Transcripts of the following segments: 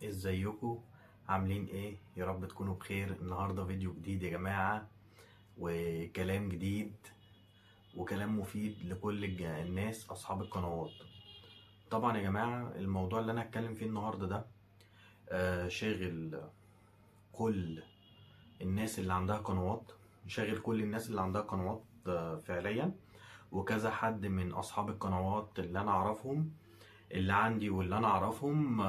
ازيكم؟ عاملين ايه؟ يا رب تكونوا بخير. النهارده فيديو جديد يا جماعة، وكلام جديد وكلام مفيد لكل الناس اصحاب القنوات. طبعا يا جماعة الموضوع اللي انا هتكلم فيه النهارده ده شاغل كل الناس اللي عندها قنوات، شاغل كل الناس اللي عندها قنوات فعليا، وكذا حد من اصحاب القنوات اللي انا اعرفهم، اللي عندي واللي انا اعرفهم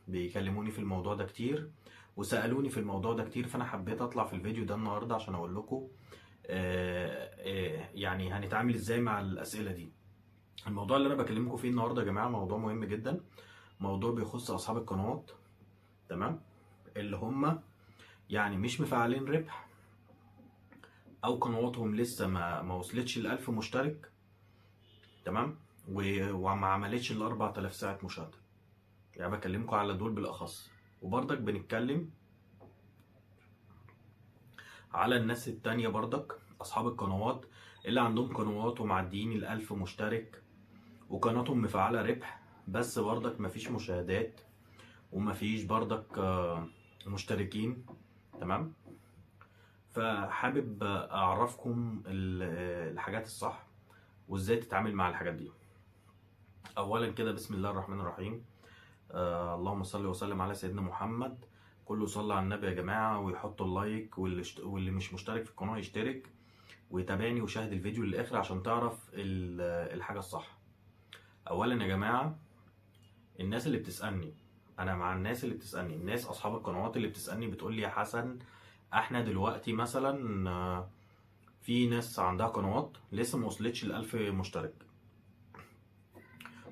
بيكلموني في الموضوع ده كتير وسألوني في الموضوع ده كتير. فانا حبيت اطلع في الفيديو ده النهارده عشان اقول لكم يعني هنتعامل ازاي مع الاسئله دي. الموضوع اللي انا بكلمكم فيه النهارده يا جماعه موضوع مهم جدا، موضوع بيخص اصحاب القنوات، تمام؟ اللي هم يعني مش مفعلين ربح، او قنواتهم لسه ما وصلتش ل 1000 مشترك، تمام؟ وما عملتش ال 4000 ساعه مشاهده. يعني بكلمكم على دول بالاخص، وبرضك بنتكلم على الناس التانية برضك أصحاب القنوات اللي عندهم قنوات ومعديين ال1000 مشترك وقناتهم مفعلة ربح، بس برضك مفيش مشاهدات ومفيش برضك مشتركين، تمام؟ فحابب أعرفكم الحاجات الصح وإزاي تتعامل مع الحاجات دي. أولا كده بسم الله الرحمن الرحيم. اللهم صل وسلم على سيدنا محمد. كله صلى على النبي يا جماعة، ويحطوا اللايك، واللي مش مشترك في القناة يشترك ويتابعني وشاهد الفيديو للآخر عشان تعرف الحاجة الصح. أولا يا جماعة، الناس اللي بتسألني، أنا مع الناس اللي بتسألني، الناس أصحاب القنوات اللي بتسألني بتقول لي يا حسن احنا دلوقتي مثلا في ناس عندها قنوات لسه ما وصلتش ل1000 مشترك،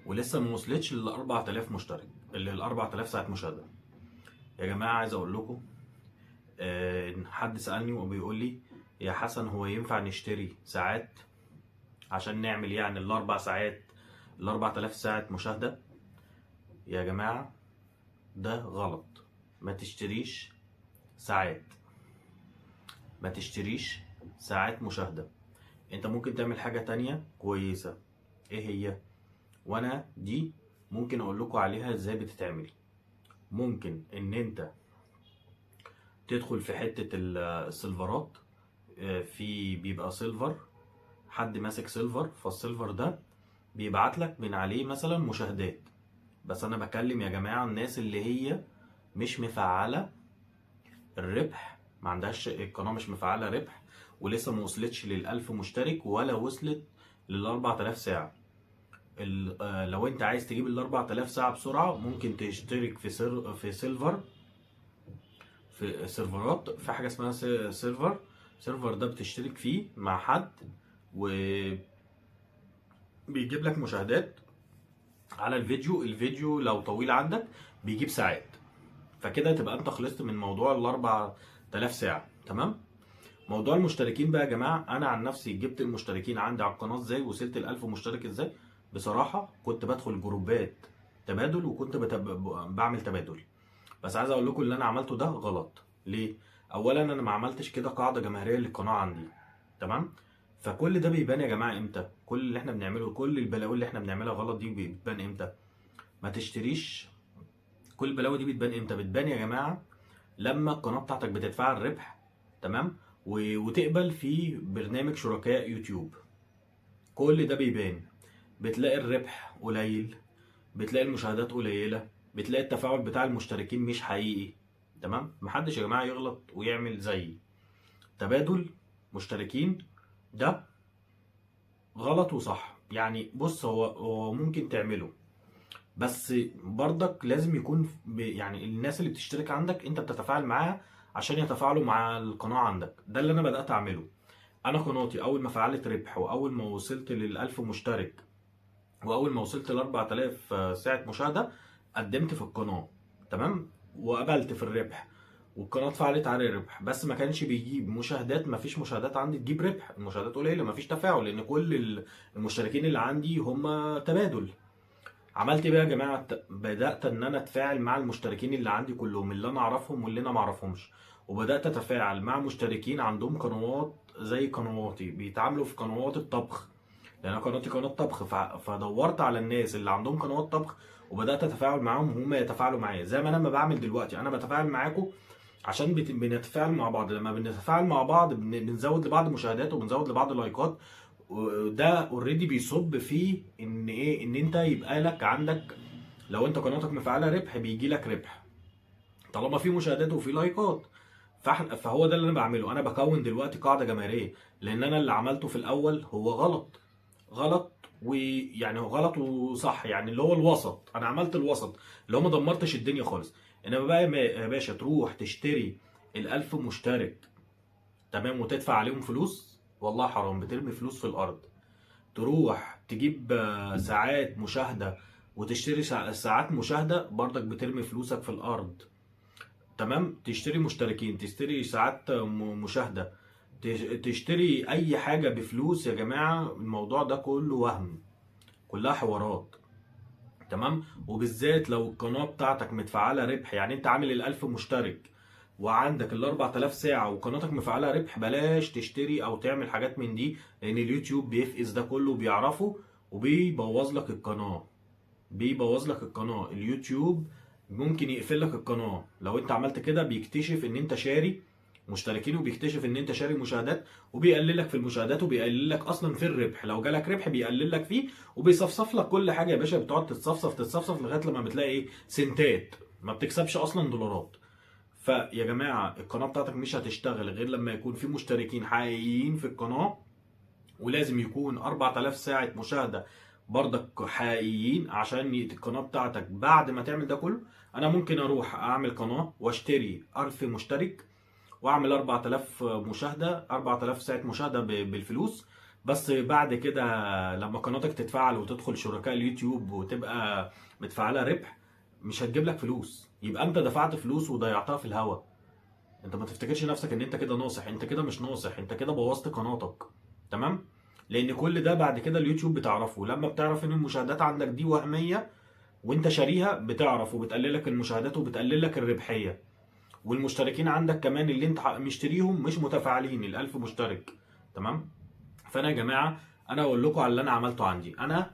ولسه ما وصلتش ل 4000 مشترك، اللي ال 4000 ساعة مشاهدة. يا جماعة عايز أقول لكم، حد سألني وبيقول لي يا حسن هو ينفع نشتري ساعات عشان نعمل يعني الاربع ساعات ال 4000 ساعة مشاهدة؟ يا جماعة ده غلط. ما تشتريش ساعات، ما تشتريش ساعات مشاهدة. انت ممكن تعمل حاجة تانية كويسة. ايه هي؟ وانا دي ممكن اقول لكم عليها ازاي بتتعمل. ممكن ان انت تدخل في حتة السيلفرات، في بيبقى سيلفر، حد ماسك سيلفر، فالسيلفر ده بيبعت لك من عليه مثلا مشاهدات. بس انا بكلم يا جماعة الناس اللي هي مش مفعلة الربح، ما عندهاش القناة مش مفعلة ربح، ولسه ما وصلتش لل1000 مشترك ولا وصلت لل4000 ساعة. لو انت عايز تجيب ال4000 ساعة بسرعة ممكن تشترك في سيلفر، في سيرفرات، في حاجة اسمها سيرفر ده بتشترك فيه مع حد وبيجيب لك مشاهدات على الفيديو لو طويل عندك بيجيب ساعات. فكده تبقى انت خلصت من موضوع ال4000 ساعة، تمام؟ موضوع المشتركين بقى يا جماعة، انا عن نفسي جبت المشتركين عندي على القناة ازاي، وصلت ال1000 مشترك ازاي؟ بصراحة كنت بدخل جروبات تبادل وكنت بعمل تبادل. بس عايز اقول لكم اللي انا عملته ده غلط. ليه؟ اولا انا ما عملتش كده قاعدة جماهيرية للقناة عندي، تمام؟ فكل ده بيبان يا جماعة امتى؟ كل اللي احنا بنعمله، كل البلاوي اللي احنا بنعملها غلط دي بتبان امتى؟ ما تشتريش. كل البلاوي دي بتبان امتى؟ بتبان يا جماعة لما القناة بتاعتك بتدفع الربح، تمام؟ وتقبل في برنامج شركاء يوتيوب. كل ده بيبان. بتلاقي الربح قليل، بتلاقي المشاهدات قليلة، بتلاقي التفاعل بتاع المشتركين مش حقيقي، تمام؟ محدش يا جماعة يغلط ويعمل زي تبادل مشتركين ده غلط وصح. يعني بص، هو ممكن تعمله، بس برضك لازم يكون يعني الناس اللي بتشترك عندك انت بتتفاعل معاها عشان يتفاعلوا مع القناة عندك. ده اللي انا بدأت اعمله. انا قناتي اول ما فعلت ربح، واول ما وصلت لل1000 مشترك، واول ما وصلت ل4000 ساعة مشاهدة، قدمت في القناة، تمام؟ وقبلت في الربح، والقناة اتفعلت على الربح، بس ما كانش بيجيب مشاهدات. ما فيش مشاهدات عندي تجيب ربح، المشاهدات قليلة، ما فيش تفاعل، لان كل المشتركين اللي عندي هم تبادل. عملت ايه بقى يا جماعه؟ بدات ان انا اتفاعل مع المشتركين اللي عندي كلهم، اللي انا اعرفهم واللي انا ما اعرفهمش، وبدات اتفاعل مع مشتركين عندهم قنوات زي قنواتي، بيتعاملوا في قنوات الطبخ، لان انا قناتي قناه طبخ، فدورت على الناس اللي عندهم قنوات طبخ وبدات اتفاعل معاهم، هم يتفاعلوا معايا زي ما انا ما بعمل دلوقتي. انا بتفاعل معاكم عشان بنتفاعل مع بعض. لما بنتفاعل مع بعض بنزود لبعض مشاهدات وبنزود لبعض لايكات، وده اوريدي بيصب في ان ايه، ان انت يبقى لك عندك، لو انت قناتك مفعله ربح بيجي لك ربح طالما في مشاهدات وفي لايكات. فهو ده اللي انا بعمله. انا بكون دلوقتي قاعده جماهيريه، لان انا اللي عملته في الاول هو غلط. غلط، ويعني هو غلط وصح، يعني اللي هو الوسط. انا عملت الوسط اللي هو ما دمرتش الدنيا خالص. انما بقى يا باشا تروح تشتري ال1000 مشترك تمام وتدفع عليهم فلوس، والله حرام، بترمي فلوس في الارض. تروح تجيب ساعات مشاهده وتشتري ساعات مشاهده، برضك بترمي فلوسك في الارض. تمام. تشتري مشتركين، تشتري ساعات مشاهدة، تشتري اي حاجة بفلوس. يا جماعة الموضوع ده كله وهم، كلها حوارات. تمام. وبالذات لو القناة بتاعتك متفعلة ربح، يعني انت عامل ال1000 مشترك وعندك ال4000 ساعة وقناتك مفعلة ربح، بلاش تشتري او تعمل حاجات من دي، لان اليوتيوب بيفقس ده كله وبيعرفه وبيبوظ لك القناة. بيبوظ لك القناه. اليوتيوب ممكن يقفل لك القناه لو انت عملت كده. بيكتشف ان انت شاري مشتركين، وبيكتشف ان انت شاري مشاهدات، وبيقلل لك في المشاهدات، وبيقلل لك اصلا في الربح. لو جالك ربح بيقلل لك فيه، وبيصفصف لك كل حاجه يا باشا. بتقعد تتصفصف تتصفصف لغايه لما بتلاقي ايه، سنتات، ما بتكسبش اصلا دولارات. فيا جماعه القناه بتاعتك مش هتشتغل غير لما يكون في مشتركين حقيقيين في القناه، ولازم يكون 4000 ساعة مشاهدة برضك حقيقيين عشان القناة بتاعتك. بعد ما تعمل ده كله، انا ممكن اروح اعمل قناة واشتري 1000 مشترك واعمل 4000 مشاهدة، 4000 ساعة مشاهدة بالفلوس. بس بعد كده لما قناتك تتفعل وتدخل شركاء اليوتيوب وتبقى متفعلة ربح، مش هتجيب لك فلوس. يبقى انت دفعت فلوس وضيعتها في الهوا. انت ما تفتكرش نفسك ان انت كده ناصح، انت كده مش ناصح، انت كده بوظت قناتك. تمام. لان كل ده بعد كده اليوتيوب بتعرفه. لما بتعرف ان المشاهدات عندك دي وهمية وانت شاريها، بتعرف وبتقلل لك المشاهدات وبتقلل لك الربحية. والمشتركين عندك كمان اللي انت مشتريهم مش متفاعلين، ال1000 مشترك. تمام. فانا يا جماعة انا اقول لكم على اللي انا عملته عندي. انا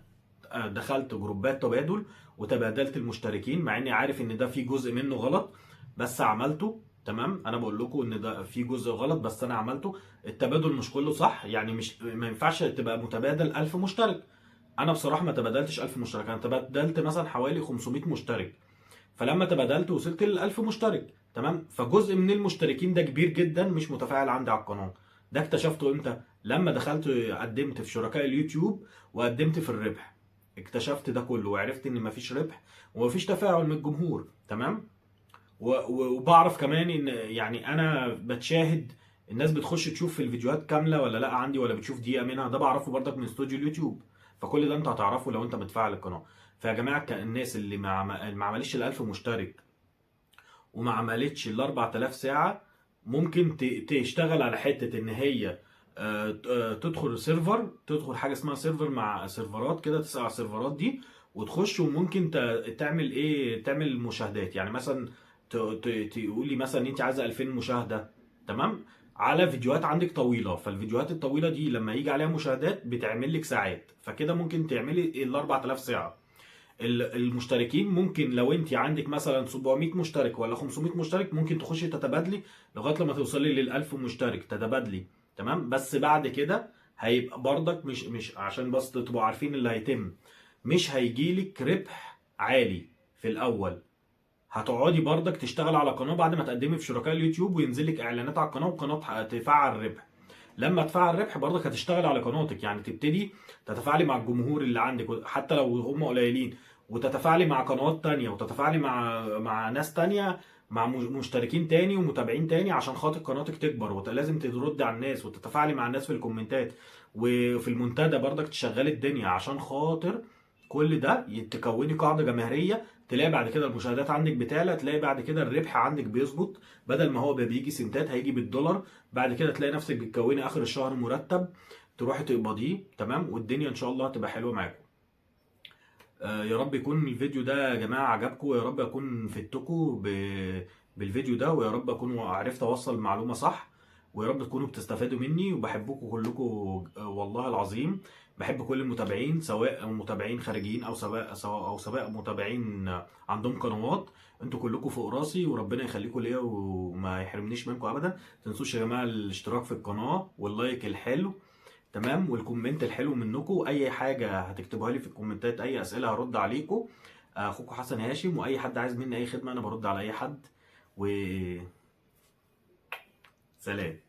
دخلت جروبات تبادل وتبادلت المشتركين، مع اني عارف ان ده في جزء منه غلط بس عملته. تمام. انا بقول لكم ان ده في جزء غلط بس انا عملته. التبادل مش كله صح، يعني مش ما ينفعش تبقى متبادل 1000 مشترك. انا بصراحه ما تبادلتش 1000 مشترك، انا تبادلت مثلا حوالي 500 مشترك. فلما تبادلت وصلت لل 1000 مشترك. تمام. فجزء من المشتركين ده كبير جدا مش متفاعل عندي على القناه. ده اكتشفته امتى؟ لما دخلت قدمت في شركاء اليوتيوب وقدمت في الربح. اكتشفت ده كله وعرفت ان مفيش ربح ومفيش تفاعل من الجمهور. تمام. وبعرف كمان ان يعني انا بتشاهد الناس بتخش تشوف الفيديوهات كامله ولا لا عندي، ولا بتشوف دقيقه منها. ده بعرفه برضك من استوديو اليوتيوب. فكل ده انت هتعرفه لو انت متفاعل القناه. فيا جماعه الناس اللي ما عملتش ال1000 مشترك وما عملتش ال4000 ساعه، ممكن تشتغل على حته ان هي تدخل سيرفر، تدخل حاجه اسمها سيرفر مع سيرفرات كده، تسال على السيرفرات دي وتخش. وممكن تعمل ايه، تعمل مشاهدات. يعني مثلا تقولي مثلا انت عايزه 2000 مشاهده. تمام. على فيديوهات عندك طويله، فالفيديوهات الطويله دي لما يجي عليها مشاهدات بتعمل لك ساعات، فكده ممكن تعملي ال 4000 ساعه. المشتركين ممكن لو انت عندك مثلا 700 مشترك ولا 500 مشترك، ممكن تخشي تتبادلي لغايه لما توصلي لل1000 مشترك تتبادلي. تمام. بس بعد كده هيبقى برضك مش عشان بس تبقوا عارفين اللي هيتم. مش هيجيلك ربح عالي في الاول. هتقعدي برضك تشتغل على قناه بعد ما تقدمي في شركاء اليوتيوب وينزل لك اعلانات على القناه، والقناه تفعل ربح. لما تفعل ربح برضك هتشتغل على قناتك، يعني تبتدي تتفاعلي مع الجمهور اللي عندك حتى لو هم قليلين، وتتفاعلي مع قنوات تانية، وتتفاعلي مع ناس تانية، مع مشتركين تاني ومتابعين تاني، عشان خاطر قناتك تكبر. ولازم ترد على الناس وتتفاعلي مع الناس في الكومنتات وفي المنتدى برضك تشغلي الدنيا، عشان خاطر كل ده تكوني قاعدة جماهيرية. تلاقي بعد كده المشاهدات عندك بتعلى، تلاقي بعد كده الربح عندك بيظبط. بدل ما هو بيجي سنتات هيجي بالدولار. بعد كده تلاقي نفسك بتكوني اخر الشهر مرتب تروحي تقبضيه. تمام. والدنيا ان شاء الله هتبقى حلوه معاكم. يا رب يكون الفيديو ده يا جماعه عجبكم، ويا رب اكون فدتكم بالفيديو ده، ويا رب اكون عرفت اوصل المعلومه صح، ويا رب تكونوا بتستفادوا مني. وبحبكم كلكم والله العظيم. بحب كل المتابعين، سواء متابعين خارجيين او سواء متابعين عندهم قنوات. انتوا كلكم فوق راسي، وربنا يخليكم ليا وما يحرمنيش منكم ابدا. متنسوش يا جماعه الاشتراك في القناه واللايك الحلو، تمام، والكومنت الحلو منكم. اي حاجه هتكتبوها لي في الكومنتات، اي اسئله هرد عليكم. اخوكم حسن هاشم، واي حد عايز مني اي خدمه انا برد على اي حد. و سلام.